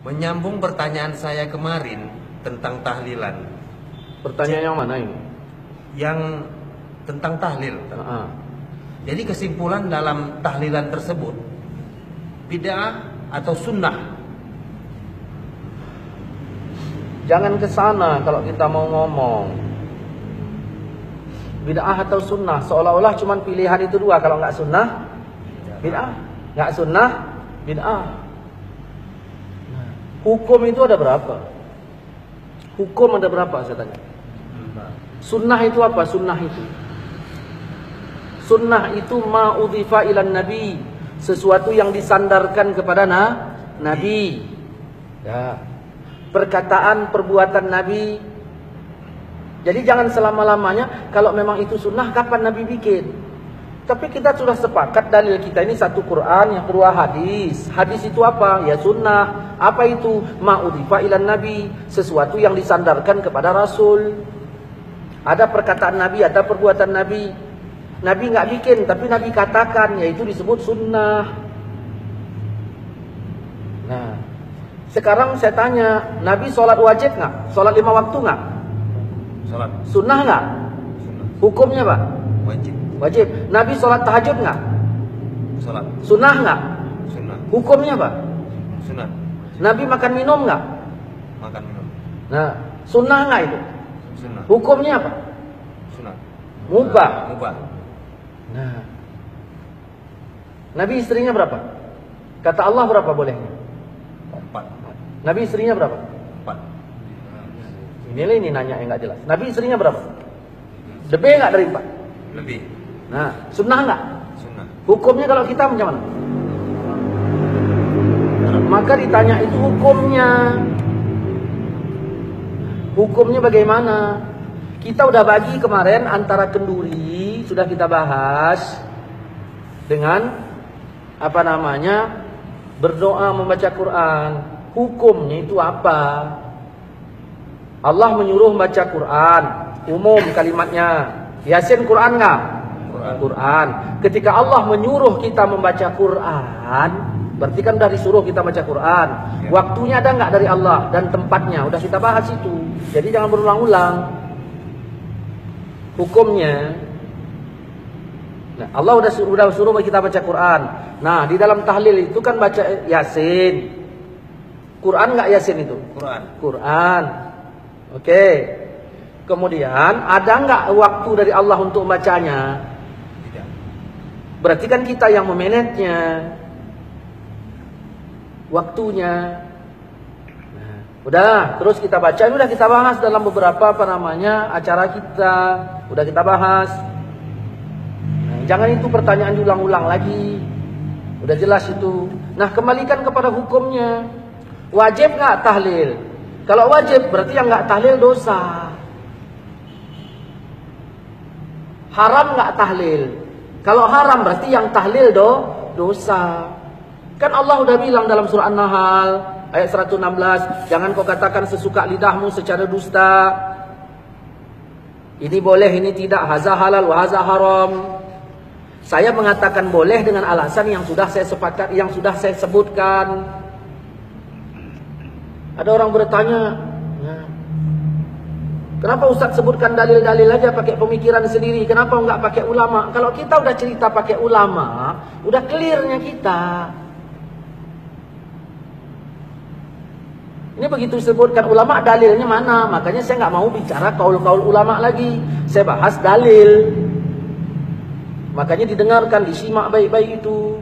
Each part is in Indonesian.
Menyambung pertanyaan saya kemarin tentang tahlilan. Pertanyaan yang mana ini? Yang tentang tahlil. Jadi kesimpulan dalam tahlilan tersebut, bid'ah atau sunnah? Jangan ke sana kalau kita mau ngomong. Bid'ah atau sunnah, seolah-olah cuma pilihan itu dua. Kalau nggak sunnah, bid'ah. Nggak sunnah, bid'ah. Hukum itu ada berapa? Hukum ada berapa saya tanya? Sunnah itu apa? Sunnah itu ma'udhifa ilan nabi, sesuatu yang disandarkan kepada nabi. Ya. Perkataan, perbuatan nabi. Jadi jangan selama-lamanya kalau memang itu sunnah, kapan nabi bikin? Tapi kita sudah sepakat dalil kita ini satu Quran, yang kedua hadis. Hadis itu apa? Ya sunnah. Apa itu? Ma'udhifa ilan nabi, sesuatu yang disandarkan kepada Rasul. Ada perkataan nabi, ada perbuatan nabi. Nabi nggak bikin, tapi nabi katakan, yaitu disebut sunnah. Nah, sekarang saya tanya, nabi sholat wajib nggak? Sholat 5 waktu nggak? Sholat. Sunnah nggak? Sunnah. Hukumnya Pak? Wajib. Wajib. Nabi sholat tahajud nggak? Sholat. Sunnah nggak? Sunnah. Hukumnya Pak? Sunnah. Nabi makan minum nggak? Makan minum. Nah, sunnah nggak itu? Sunnah. Hukumnya apa? Sunnah. Mubah. Mubah. Nah, Nabi istrinya berapa? Kata Allah berapa bolehnya? 4. Nabi istrinya berapa? 4. Ini nanya yang nggak jelas. Nabi istrinya berapa? Lebih nggak dari 4? Lebih. Nah, sunnah nggak? Sunnah. Hukumnya kalau kita macam mana? Maka ditanya itu hukumnya. Hukumnya bagaimana? Kita udah bagi kemarin antara kenduri, sudah kita bahas, dengan apa namanya, berdoa membaca Quran. Hukumnya itu apa? Allah menyuruh membaca Quran, umum kalimatnya. Yasin Quran nggak? Quran. Ketika Allah menyuruh kita membaca Quran, berarti kan udah disuruh kita baca Quran. Waktunya ada nggak dari Allah dan tempatnya? Udah kita bahas itu. Jadi jangan berulang-ulang. Hukumnya, nah, Allah udah suruh kita baca Quran. Nah, di dalam tahlil itu kan baca Yasin. Quran nggak Yasin itu? Quran. Oke. Kemudian ada nggak waktu dari Allah untuk membacanya? Tidak. Berarti kan kita yang memanagenya. Waktunya. Nah, udah, terus kita baca, udah kita bahas dalam beberapa acara kita, udah kita bahas. Nah, jangan itu pertanyaan diulang-ulang lagi. Udah jelas itu. Nah, kembalikan kepada hukumnya. Wajib nggak tahlil? Kalau wajib berarti yang nggak tahlil dosa. Haram nggak tahlil? Kalau haram berarti yang tahlil dosa. Kan Allah udah bilang dalam surah An-Nahl ayat 116, jangan kau katakan sesuka lidahmu secara dusta. Ini boleh, ini tidak, haza halal wa haza haram. Saya mengatakan boleh dengan alasan yang sudah saya sepakat, yang sudah saya sebutkan. Ada orang bertanya, kenapa Ustaz sebutkan dalil-dalil aja pakai pemikiran sendiri? Kenapa enggak pakai ulama? Kalau kita udah cerita pakai ulama, udah clearnya kita. Ini begitu disebutkan ulama, dalilnya mana? Makanya saya nggak mau bicara kaul-kaul ulama lagi. Saya bahas dalil. Makanya didengarkan, disimak baik-baik itu.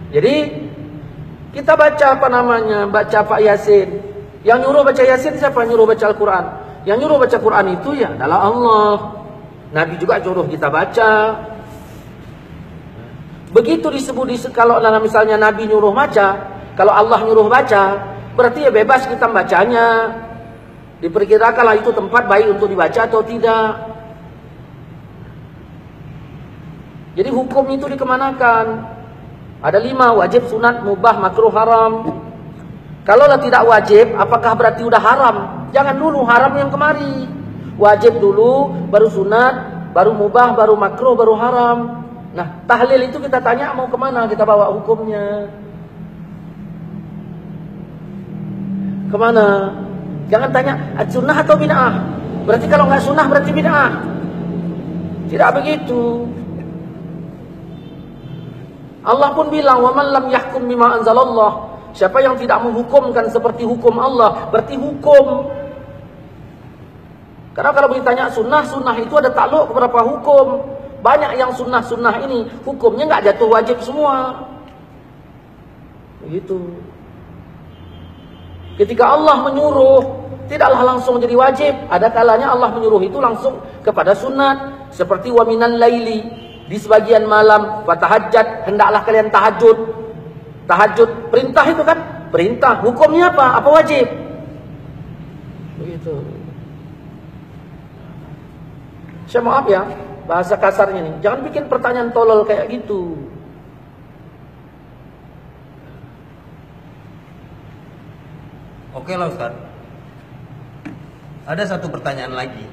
Jadi kita baca baca Pak Yasin. Yang nyuruh baca Yasin siapa? Yang nyuruh baca Al-Quran. Yang nyuruh baca Quran itu ya adalah Allah. Nabi juga nyuruh kita baca. Begitu disebut kalau misalnya Nabi nyuruh baca, kalau Allah nyuruh baca, berarti ya bebas kita membacanya. Diperkirakanlah itu tempat baik untuk dibaca atau tidak. Jadi hukum itu dikemanakan? Ada 5, wajib, sunat, mubah, makruh, haram. Kalau tidak wajib, apakah berarti udah haram? Jangan dulu haram yang kemari. Wajib dulu, baru sunat, baru mubah, baru makruh, baru haram. Nah, tahlil itu kita tanya mau kemana, kita bawa hukumnya. Kemana? Jangan tanya sunnah atau bid'ah. Berarti kalau nggak sunnah berarti bid'ah. Tidak begitu. Allah pun bilang, "Wa man lam yahkum bima anzalallah." Siapa yang tidak menghukumkan seperti hukum Allah, berarti hukum. Karena kalau ditanya sunnah itu ada takluk beberapa hukum. Banyak yang sunnah ini hukumnya nggak jatuh wajib semua. Begitu. Ketika Allah menyuruh, tidaklah langsung jadi wajib. Ada kalanya Allah menyuruh itu langsung kepada sunat. Seperti wa minal laili, di sebagian malam, fatahajjat, hendaklah kalian tahajud. Tahajud, perintah itu kan? Perintah. Hukumnya apa? Apa wajib? Begitu. Saya maaf ya, bahasa kasarnya nih. Jangan bikin pertanyaan tolol kayak gitu. Oke lah Ustaz. Ada satu pertanyaan lagi.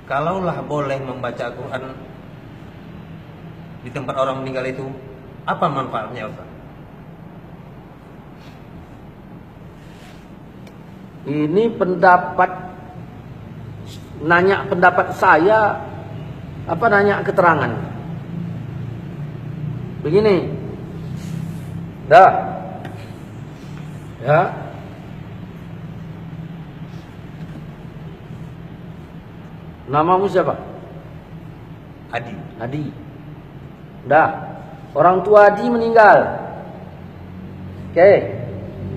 Kalaulah boleh membaca Al-Quran di tempat orang meninggal itu, apa manfaatnya Ustaz? Ini nanya pendapat saya, apa nanya keterangan? Begini, dah, ya. Namamu siapa? Adi. Adi. Dah, orang tua Adi meninggal. Oke,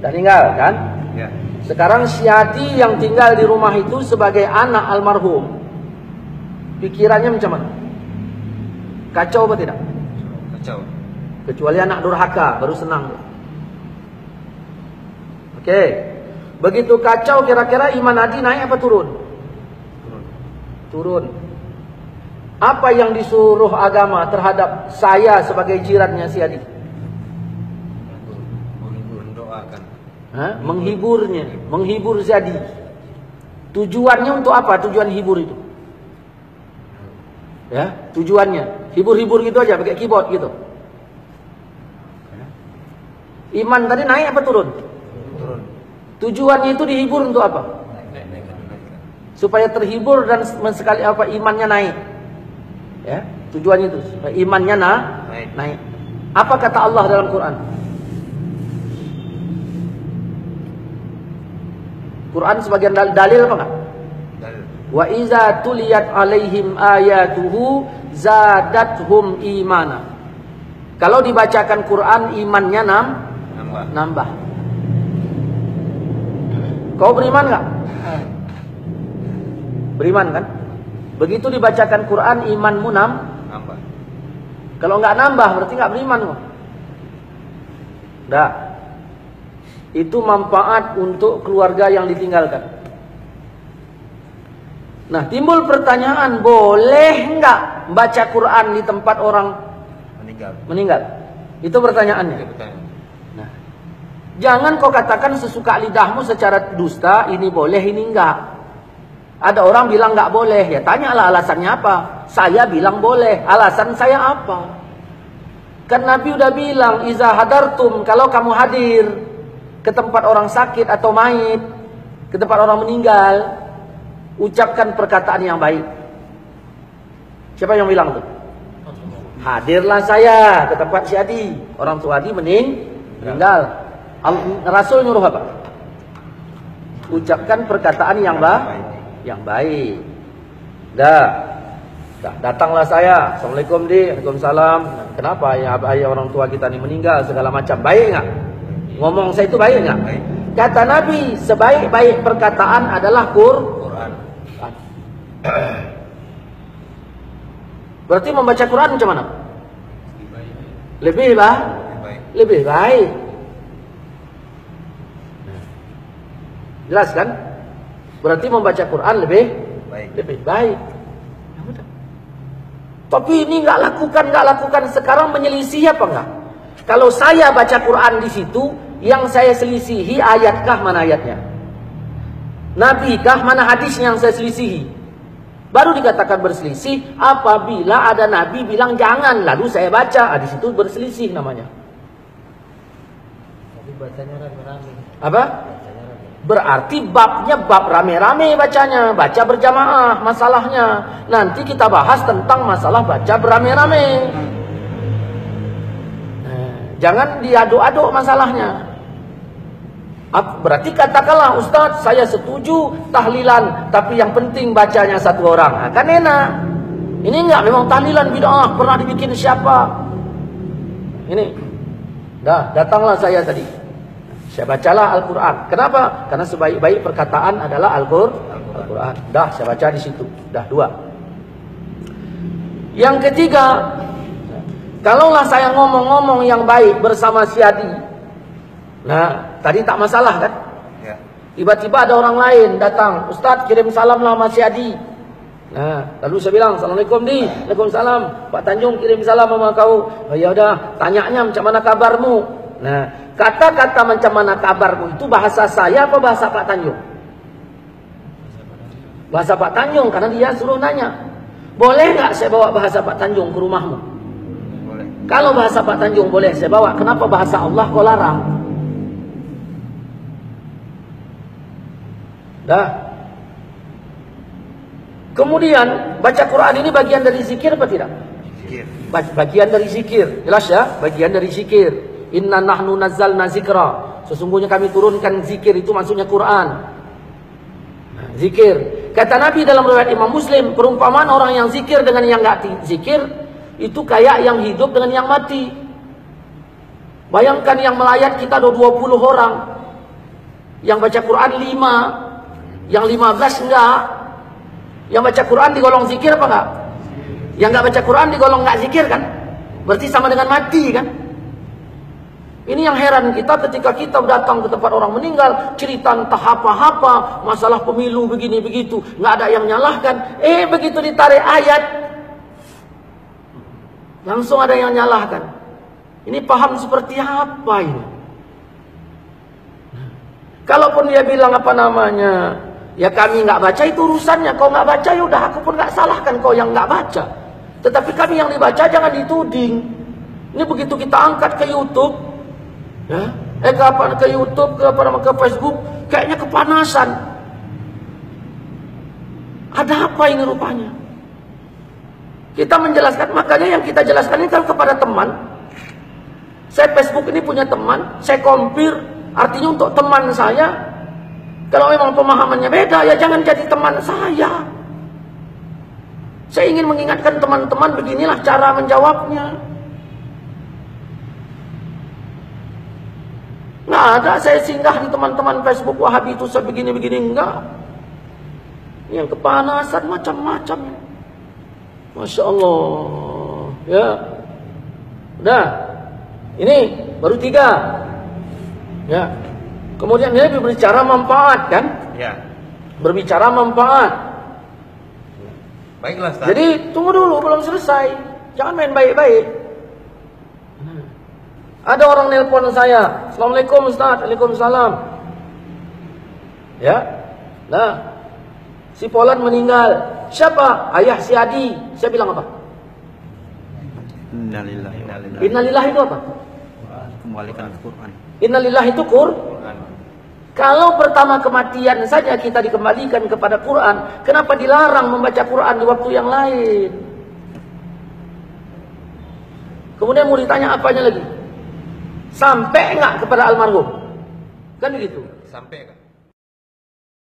dah meninggal kan? Ya. Sekarang si Adi yang tinggal di rumah itu sebagai anak almarhum, pikirannya macam mana? Kacau apa tidak? Kacau. Kecuali anak durhaka, baru senang. Oke. Begitu kacau, kira-kira iman Adi naik apa turun? Turun. Apa yang disuruh agama terhadap saya sebagai jirannya si Adi? Mendoakan. Menghiburnya, menghibur si Adi. Tujuannya untuk apa? Tujuan hibur itu? Ya, tujuannya hibur-hibur gitu aja, pakai keyboard gitu. Iman tadi naik apa turun? Turun. Tujuannya itu dihibur untuk apa? Supaya terhibur dan sekali apa imannya naik. Ya, tujuannya itu supaya imannya naik. Apa kata Allah dalam Quran? Quran sebagian dalil apa enggak? Dalil. Wa iza tuliyat alaihim ayatuhu zadathum imana. Kalau dibacakan Quran imannya nambah. Kau beriman enggak? Beriman kan? Begitu dibacakan Quran imanmu Nambah. Kalau enggak nambah berarti enggak beriman kok. Dah. Itu manfaat untuk keluarga yang ditinggalkan. Nah, timbul pertanyaan, boleh enggak baca Quran di tempat orang meninggal? Itu pertanyaannya. Nah, jangan kau katakan sesuka lidahmu secara dusta, ini boleh, ini enggak. Ada orang bilang enggak boleh, ya tanyalah alasannya apa. Saya bilang boleh, alasan saya apa? Kan Nabi udah bilang, iza hadartum, kalau kamu hadir ke tempat orang sakit atau mayit, ke tempat orang meninggal, ucapkan perkataan yang baik. Siapa yang bilang tuh? Hadirlah saya ke tempat si Adi, orang tua Adi meninggal. Rasul nyuruh apa? Ucapkan perkataan yang baik. Datanglah saya. Assalamualaikum di. Waalaikumsalam. Kenapa ayah orang tua kita ini meninggal segala macam? Baik enggak? Ngomong saya itu baik enggak? Baik. Kata Nabi, sebaik-baik perkataan adalah Quran. Berarti membaca Quran macam mana? Lebih baik. Jelas kan? Berarti membaca Quran lebih baik. Ya udah. Tapi ini nggak lakukan sekarang menyelisih apa enggak? Kalau saya baca Quran di situ, yang saya selisihi ayatkah mana ayatnya? Nabi kah mana hadisnya yang saya selisihi? Baru dikatakan berselisih apabila ada nabi bilang jangan, lalu saya baca. Di situ berselisih namanya. Tapi bacanya rame-rame. Apa? Berarti babnya bab rame-rame bacanya, baca berjamaah masalahnya. Nanti kita bahas tentang masalah baca berame-rame. Jangan diaduk-aduk masalahnya. Berarti katakanlah, Ustadz saya setuju tahlilan, tapi yang penting bacanya satu orang. Kan enak. Ini enggak, memang tahlilan bid'ah, pernah dibikin siapa? Ini. Datanglah saya tadi. Saya bacalah Al-Quran. Kenapa? Karena sebaik-baik perkataan adalah Al-Quran. Saya baca di situ. 2. Yang ketiga, kalaulah saya ngomong-ngomong yang baik bersama si Adi. Nah, tadi tak masalah kan? Ya. Tiba-tiba ada orang lain datang, Ustadz kirim salam lah Mas Adi. Nah, lalu saya bilang, Assalamualaikum Di. Waalaikumsalam. Pak Tanjung kirim salam sama kau. Oh ya udah, tanyanya macam mana kabarmu? Nah, kata-kata macam mana kabarmu itu bahasa saya apa bahasa Pak Tanjung? Bahasa Pak Tanjung, karena dia suruh nanya. Boleh nggak saya bawa bahasa Pak Tanjung ke rumahmu? Boleh. Kalau bahasa Pak Tanjung boleh saya bawa, kenapa bahasa Allah kau larang? Kemudian baca Quran ini bagian dari zikir apa tidak? Zikir. Bagian dari zikir. Jelas ya? Bagian dari zikir. Inna nahnu nazzalna zikra. Sesungguhnya kami turunkan zikir, itu maksudnya Quran. Zikir. Kata Nabi dalam riwayat Imam Muslim, perumpamaan orang yang zikir dengan yang enggak zikir itu kayak yang hidup dengan yang mati. Bayangkan yang melayat kita ada 20 orang. Yang baca Quran 5. Yang 15 enggak. Yang baca Quran digolong zikir apa enggak? Yang enggak baca Quran digolong enggak zikir kan? Berarti sama dengan mati kan? Ini yang heran kita ketika kita datang ke tempat orang meninggal, cerita entah apa-apa, masalah pemilu begini begitu, enggak ada yang nyalahkan. Begitu ditarik ayat, langsung ada yang nyalahkan. Ini paham seperti apa ini? Kalaupun dia bilang apa namanya, ya kami nggak baca itu urusannya. Kau nggak baca ya udah, aku pun nggak salahkan kau yang nggak baca. Tetapi kami yang dibaca jangan dituding. Ini begitu kita angkat ke YouTube, ya, ke YouTube, ke Facebook, kayaknya kepanasan. Ada apa ini rupanya? Kita menjelaskan, makanya yang kita jelaskan ini kan kepada teman. Saya Facebook ini punya teman, saya kompir, artinya untuk teman saya. Kalau memang pemahamannya beda, ya jangan jadi teman saya. Saya ingin mengingatkan teman-teman, beginilah cara menjawabnya. Nggak ada saya singgah di teman-teman Facebook Wahabi itu sebegini-begini, enggak. Yang kepanasan macam-macam. Masya Allah. Ya. Udah. Ini baru 3. Ya. Kemudian dia berbicara manfaat kan? Ya. Berbicara manfaat. Baiklah, Ustaz. Jadi tunggu dulu, belum selesai. Jangan main baik-baik. Ada orang nelpon saya, Assalamualaikum Ustaz. Waalaikumsalam. Ya. Nah, si Polan meninggal. Siapa? Ayah si Adi. Saya bilang apa? Innalillahi. Innalillahi itu apa? Kembalikan ke Quran. Innalillahi itu Quran. Kalau pertama kematian saja kita dikembalikan kepada Quran, kenapa dilarang membaca Quran di waktu yang lain? Kemudian mau ditanya apanya lagi? Sampai enggak kepada almarhum? Kan begitu. Sampai kan?